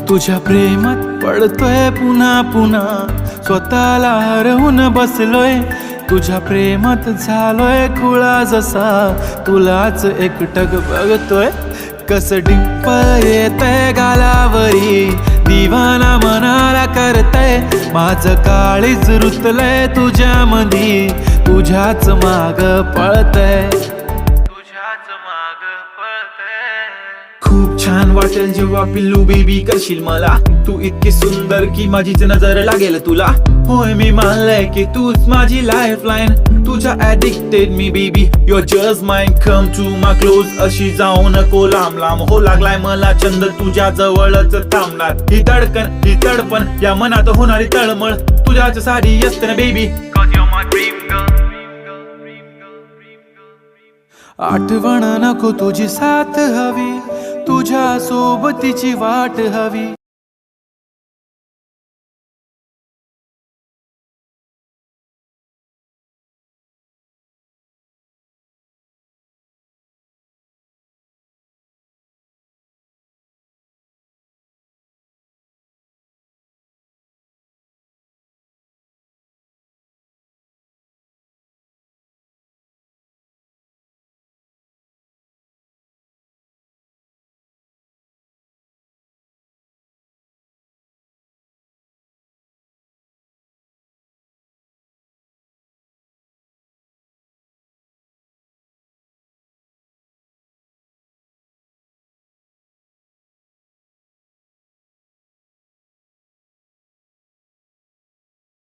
तुझ्या प्रेमात पडतोय पुन्हा पुन्हा, स्वतःला हरवून बसलोय. तुझ्या प्रेमात झालोय खुळा जसा, तुलाच एकटक बघतोय. कस डिंपल येतय गालावरी, दिवाना मनाला करतय. माझं काळीज रुतलंय तुझ्या मधी, तुझ्याच माग पळतय. खूप छान वाटेल जेव्हा पिल्लू बेबी करशील मला. तू इतकी सुंदर की माझीच नजर लागेल तुला. होय मी मानलंय की तूच माझी लाईफलाईन. तुझ्या ऍडिक्टेड मी baby, your just mine. Come to my close, अशी जाऊ नको लांब लांब. हो लागलाय मला छंद तुझ्या जवळच थांबणार. ही धडकन ही तडपण या मनात होणारी तळमळ, तुझ्याच साठी असते ना बेबी. आठवण नको तुझी साथ हवी, तुझ्या सोबतीची वाट हवी.